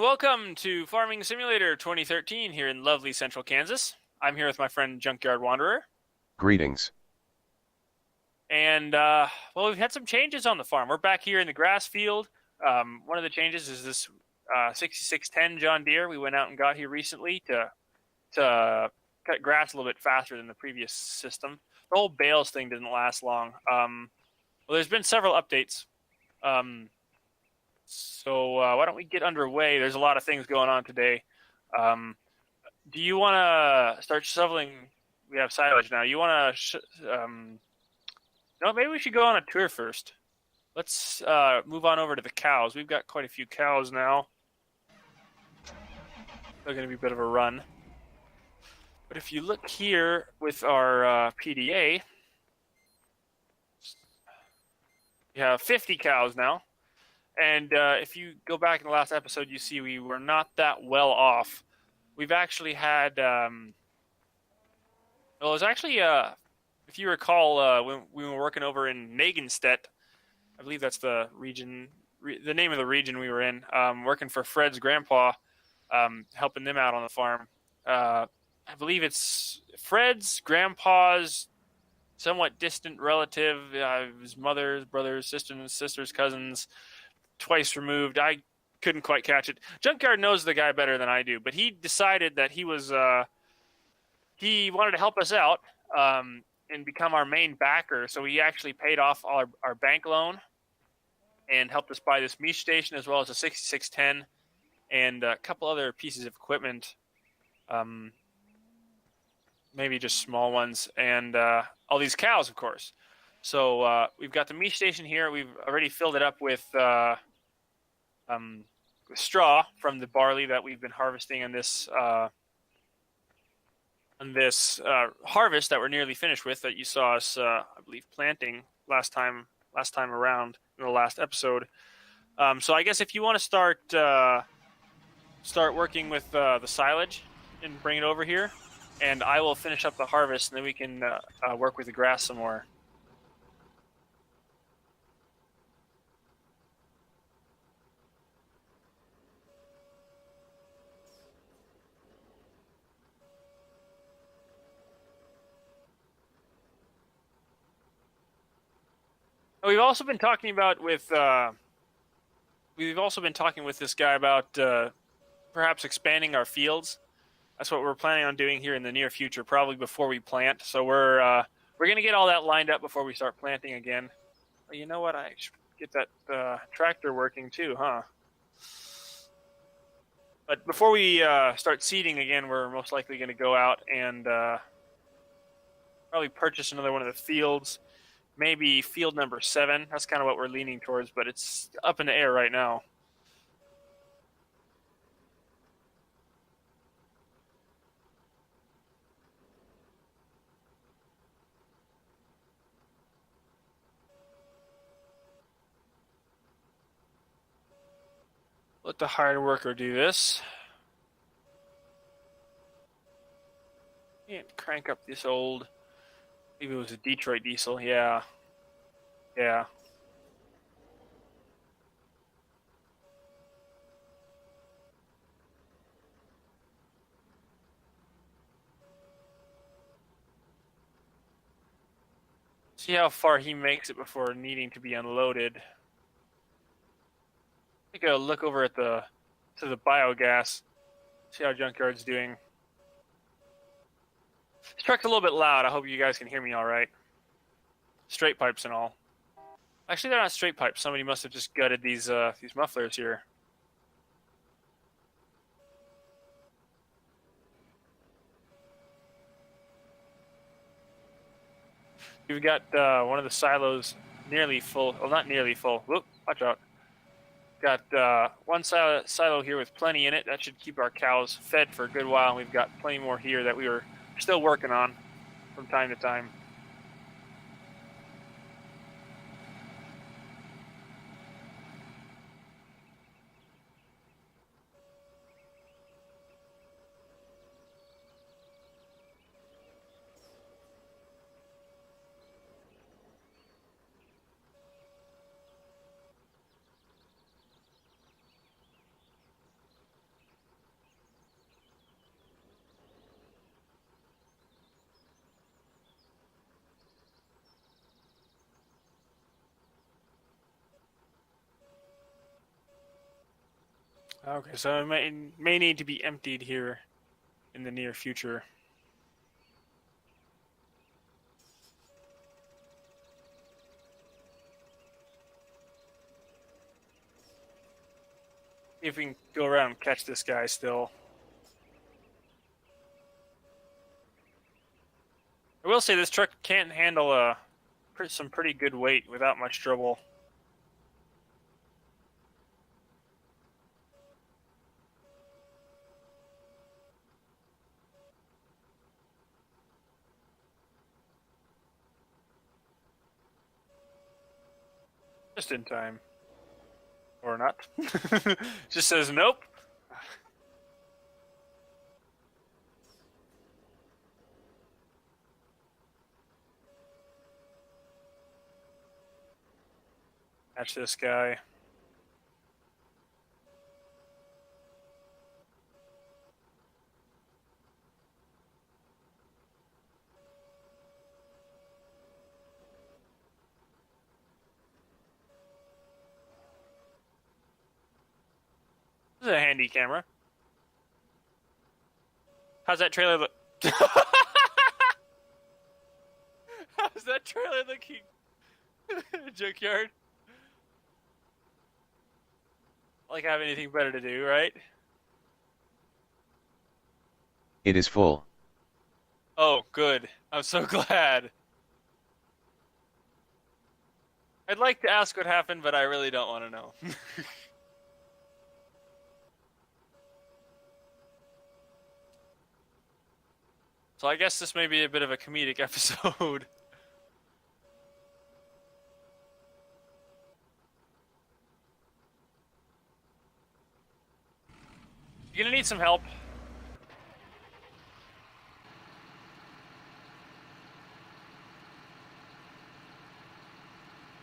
welcome to Farming Simulator 2013 here in lovely central Kansas. I'm here with my friend Junkyard Wanderer. Greetings. And, well, we've had some changes on the farm. We're back here in the grass field. One of the changes is this 6610 John Deere we went out and got here recently to cut grass a little bit faster than the previous system. The whole bales thing didn't last long. Well, there's been several updates. So why don't we get underway? There's a lot of things going on today. Do you want to start shoveling? We have silage now. You want to? No, maybe we should go on a tour first. Let's move on over to the cows. We've got quite a few cows now. They're going to be a bit of a run. But if you look here with our PDA, you have 50 cows now. And if you go back in the last episode, you see we were not that well off. We've actually had, well, it was actually, if you recall, when we were working over in Nagenstedt, I believe that's the region, the name of the region we were in, working for Fred's grandpa, helping them out on the farm. I believe it's Fred's grandpa's somewhat distant relative, his mother's brothers, sisters, cousins, twice removed. I couldn't quite catch it. Junkyard knows the guy better than I do, but he decided that he was he wanted to help us out and become our main backer. So he actually paid off our bank loan and helped us buy this meat station as well as a 6610 and a couple other pieces of equipment, maybe just small ones, and all these cows, of course. So we've got the meat station here. We've already filled it up with straw from the barley that we've been harvesting on this harvest that we're nearly finished with. That you saw us, I believe, planting last time around in the last episode. So I guess if you want to start working with the silage and bring it over here, and I will finish up the harvest, and then we can work with the grass some more. We've also been talking with this guy about perhaps expanding our fields. That's what we're planning on doing here in the near future, probably before we plant. So we're going to get all that lined up before we start planting again. Well, you know what? I should get that tractor working too, huh? But before we start seeding again, we're most likely going to go out and probably purchase another one of the fields. Maybe field number 7. That's kind of what we're leaning towards, but it's up in the air right now. Let the hired worker do this. Can't crank up this old... Maybe it was a Detroit diesel. Yeah. See how far he makes it before needing to be unloaded. Take a look over at the biogas. See how Junkyard's doing. This truck's a little bit loud. I hope you guys can hear me all right. Straight pipes and all. Actually, they're not straight pipes. Somebody must have just gutted these mufflers here. We've got one of the silos nearly full. Well, not nearly full. Whoop, watch out. Got one silo here with plenty in it. That should keep our cows fed for a good while. And we've got plenty more here that we were still working on from time to time. Okay, so it may need to be emptied here in the near future. See if we can go around and catch this guy still. I will say this truck can handle some pretty good weight without much trouble. Just in time. Or not. Just says nope. Catch this guy. This is a handy camera. How's that trailer look? How's that trailer looking? Junkyard? Like I have anything better to do, right? It is full. Oh, good. I'm so glad. I'd like to ask what happened, but I really don't want to know. So I guess this may be a bit of a comedic episode. You're gonna need some help.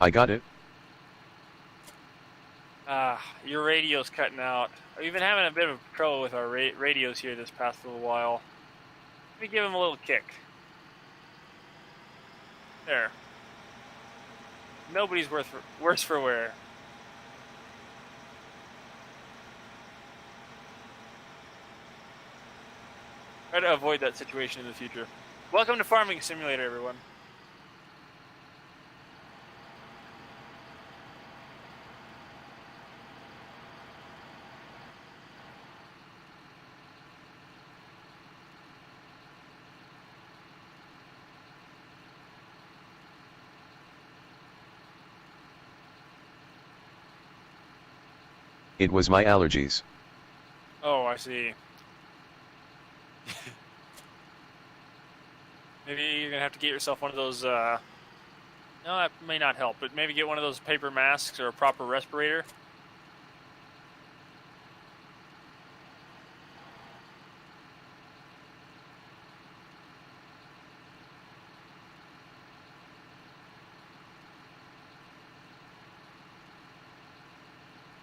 I got it. Your radio's cutting out. We've been having a bit of trouble with our radios here this past little while. Let me give him a little kick. There. Nobody's worse for wear. Try to avoid that situation in the future. Welcome to Farming Simulator, everyone. It was my allergies. Oh, I see. Maybe you're gonna have to get yourself one of those, no, that may not help, but maybe get one of those paper masks or a proper respirator.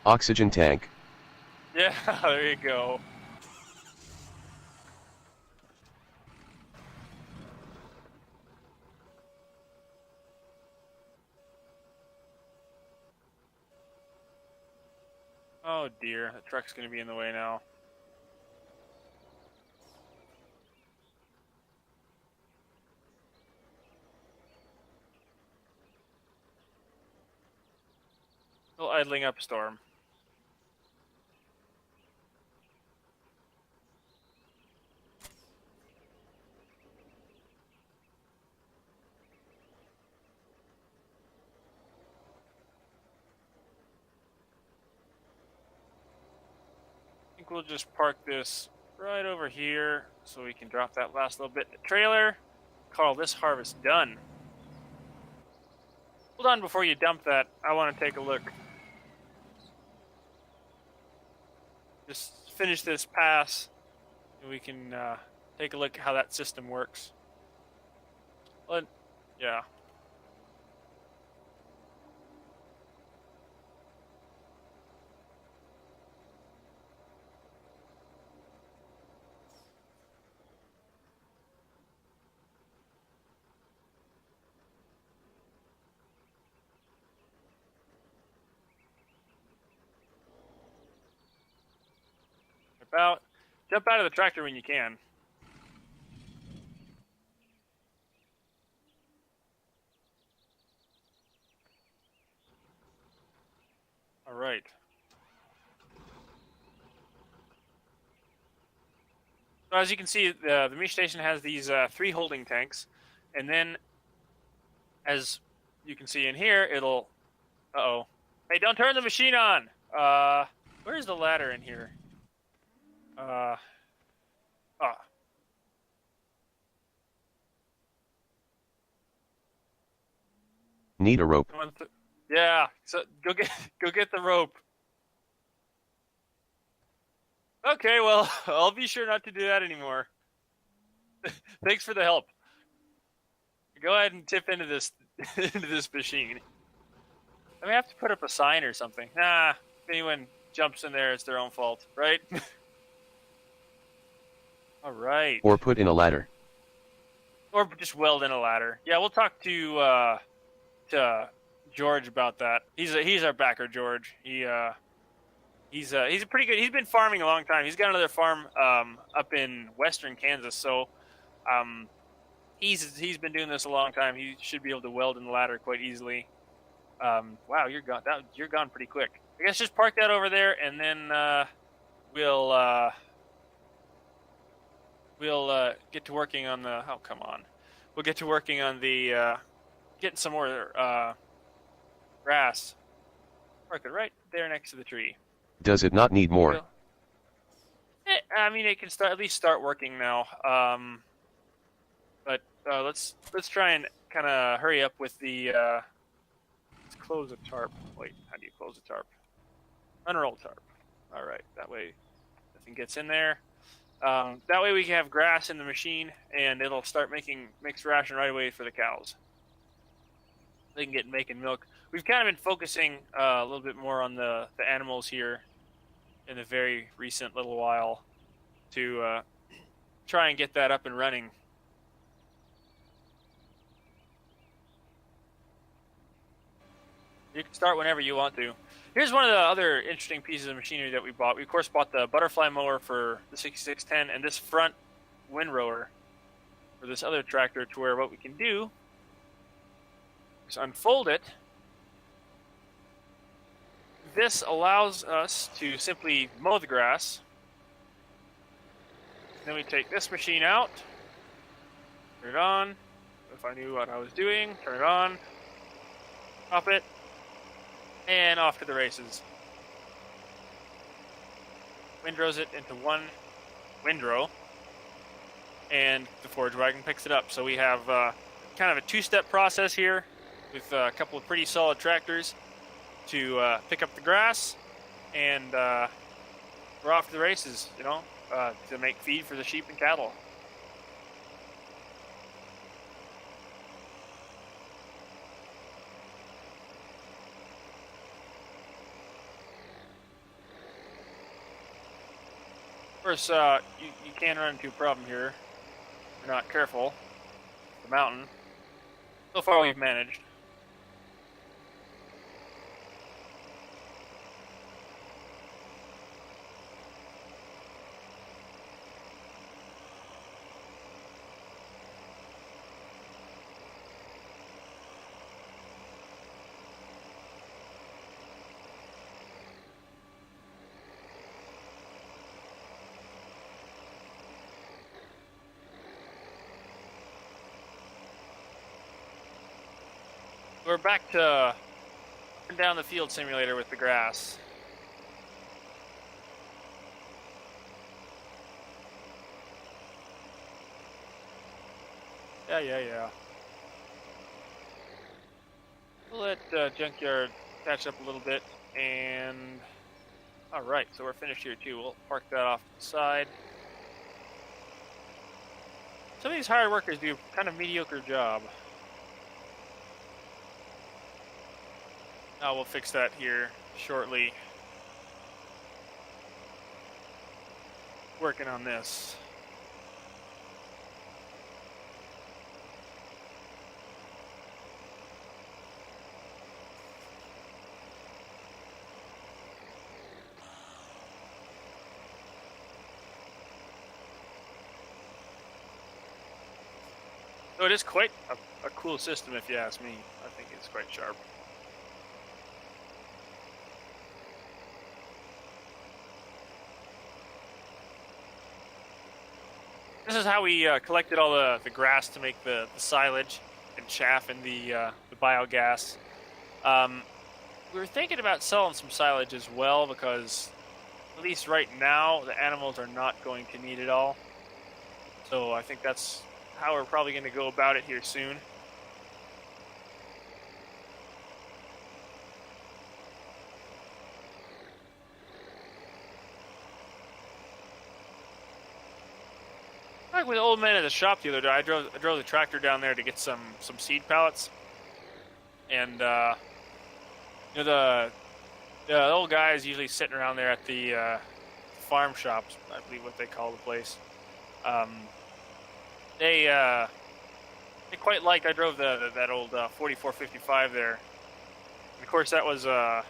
Oxygen tank. Yeah, there you go. Oh dear, the truck's gonna be in the way now. Still idling up a storm. I think we'll just park this right over here so we can drop that last little bit in the trailer. Call this harvest done. Hold on before you dump that. I want to take a look. Just finish this pass and we can take a look at how that system works. Well, yeah. out. Jump out of the tractor when you can. All right. So as you can see, the Mish station has these 3 holding tanks, and then as you can see in here, it'll. Uh-oh. Hey, don't turn the machine on. Where's the ladder in here? Ah. Need a rope. Yeah. So go get the rope. Okay, well, I'll be sure not to do that anymore. Thanks for the help. Go ahead and tip into this into this machine. I may have to put up a sign or something. Nah, if anyone jumps in there, it's their own fault, right? All right. Or put in a ladder. Or just weld in a ladder. Yeah, we'll talk to George about that. He's our backer, George. He's a pretty good. He's been farming a long time. He's got another farm up in western Kansas, so he's been doing this a long time. He should be able to weld in the ladder quite easily. Wow, you're gone. You're gone pretty quick. I guess just park that over there, and then we'll get to working on the. Oh, come on. We'll get to working on the getting some more grass. Park it right there next to the tree. Does it not need more? I mean, it can at least start working now. But let's try and kind of hurry up with the. Let's close a tarp. Wait, how do you close a tarp? Unroll tarp. All right, that way nothing gets in there. That way we can have grass in the machine, and it'll start making mixed ration right away for the cows. They can get making milk. We've kind of been focusing a little bit more on the animals here in the very recent little while to try and get that up and running. You can start whenever you want to. Here's one of the other interesting pieces of machinery that we bought. We, of course, bought the butterfly mower for the 6610 and this front windrower for this other tractor, to where what we can do is unfold it. This allows us to simply mow the grass. Then we take this machine out, turn it on. If I knew what I was doing, turn it on, pop it, and off to the races. Windrows it into one windrow, and the forage wagon picks it up. So we have kind of a 2-step process here with a couple of pretty solid tractors to pick up the grass, and we're off to the races, you know, to make feed for the sheep and cattle. Of course, you can run into a problem here if you're not careful. The mountain. So far we've managed. We're back to up and down the field simulator with the grass. Yeah. We'll let Junkyard catch up a little bit, and alright, so we're finished here too. We'll park that off to the side. Some of these hired workers do a kind of mediocre job. We'll fix that here shortly. Working on this. So it is quite a cool system, if you ask me. I think it's quite sharp. This is how we collected all the grass to make the silage and chaff and the biogas. We were thinking about selling some silage as well because, at least right now, the animals are not going to need it all. So I think that's how we're probably going to go about it here soon. Like with the old man at the shop the other day, I drove the tractor down there to get some seed pallets, and you know the old guy is usually sitting around there at the farm shops, I believe what they call the place. They quite liked. I drove that old 4455 there, and of course that was a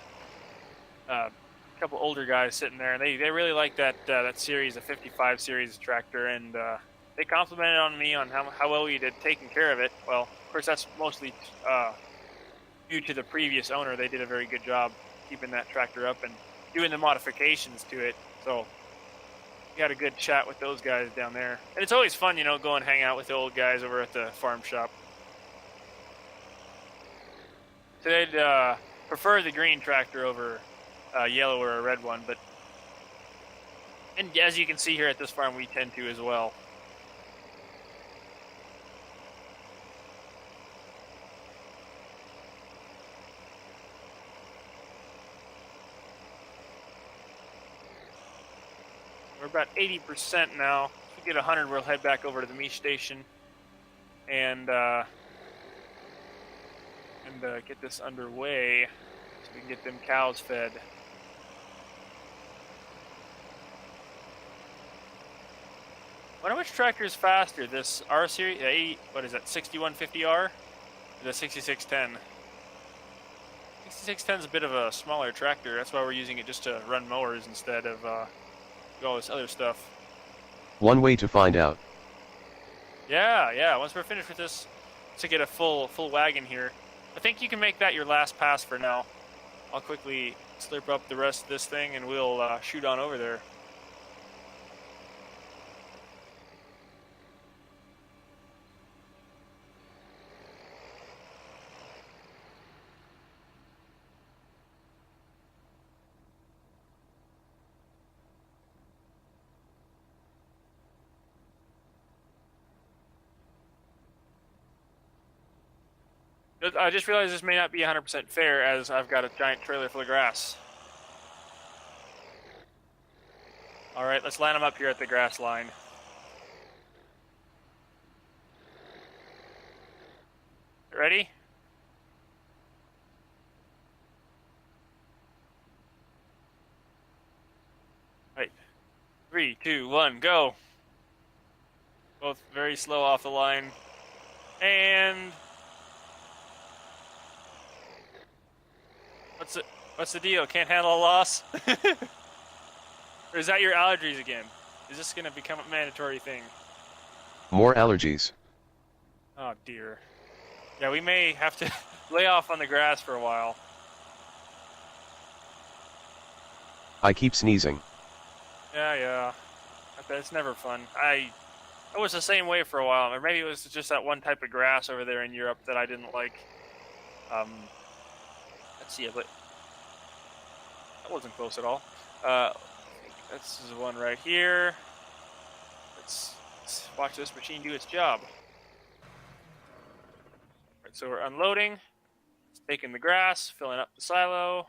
couple older guys sitting there, and they really liked that series, the 55 series tractor, and they complimented on me on how well we did taking care of it. Well, of course that's mostly due to the previous owner. They did a very good job keeping that tractor up and doing the modifications to it. So we had a good chat with those guys down there, and it's always fun, go and hang out with the old guys over at the farm shop. So they'd prefer the green tractor over yellow or a red one, and as you can see here at this farm, we tend to as well. We're about 80% now. If we get 100, we'll head back over to the meat station and get this underway so we can get them cows fed. I wonder which tractor is faster, this R series, what is that, 6150R, or the 6610? 6610 is a bit of a smaller tractor. That's why we're using it just to run mowers instead of do all this other stuff. One way to find out. Yeah. Once we're finished with this, to get a full wagon here, I think you can make that your last pass for now. I'll quickly slurp up the rest of this thing, and we'll shoot on over there. I just realized this may not be 100% fair, as I've got a giant trailer full of grass. Alright, let's line them up here at the grass line. Ready? Right. 3, 2, 1, go! Both very slow off the line. And... What's the deal? Can't handle a loss? Or is that your allergies again? Is this going to become a mandatory thing? More allergies. Oh dear. Yeah, we may have to lay off on the grass for a while. I keep sneezing. Yeah. It's never fun. I was the same way for a while, or maybe it was just that one type of grass over there in Europe that I didn't like. Let's see, but that wasn't close at all. This is one right here. Let's watch this machine do its job. Right, so we're unloading, taking the grass, filling up the silo,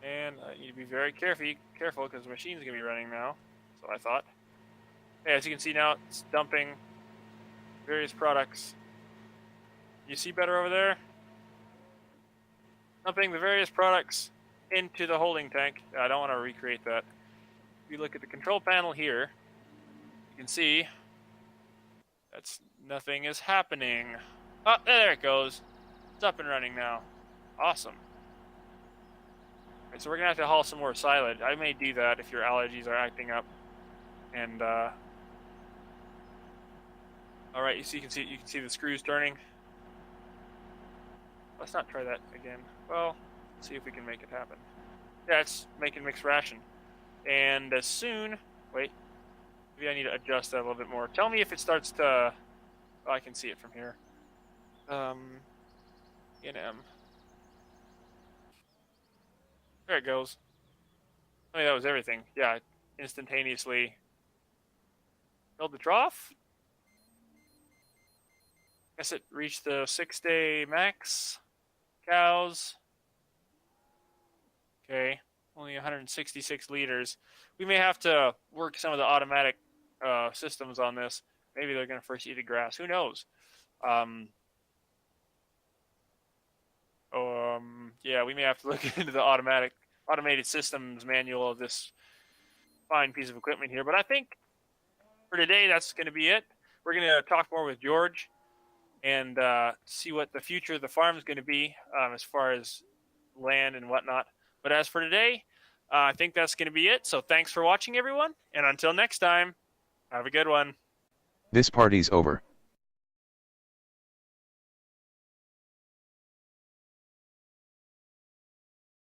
and you need to be very careful because the machine's gonna be running now. So I thought. Okay, as you can see now, it's dumping various products. You see better over there? Dumping the various products into the holding tank. I don't want to recreate that. If you look at the control panel here, you can see nothing is happening. Oh, there it goes. It's up and running now. Awesome. Right, so we're gonna have to haul some more silage. I may do that if your allergies are acting up. And All right, you can see the screws turning. Let's not try that again. Well, let's see if we can make it happen. Yeah, it's making mixed ration. And as soon, wait, maybe I need to adjust that a little bit more. Tell me if it starts to. Oh, I can see it from here. NM. There it goes. I mean, that was everything. Yeah, instantaneously filled the trough. Guess it reached the 6-day max. Cows. Okay, only 166 liters. We may have to work some of the automatic systems on this. Maybe they're going to first eat the grass. Who knows? Um, yeah, we may have to look into the automated systems manual of this fine piece of equipment here. But I think for today, that's going to be it. We're going to talk more with George and see what the future of the farm is going to be as far as land and whatnot. But as for today, I think that's going to be it. So thanks for watching, everyone. And until next time, have a good one. This party's over.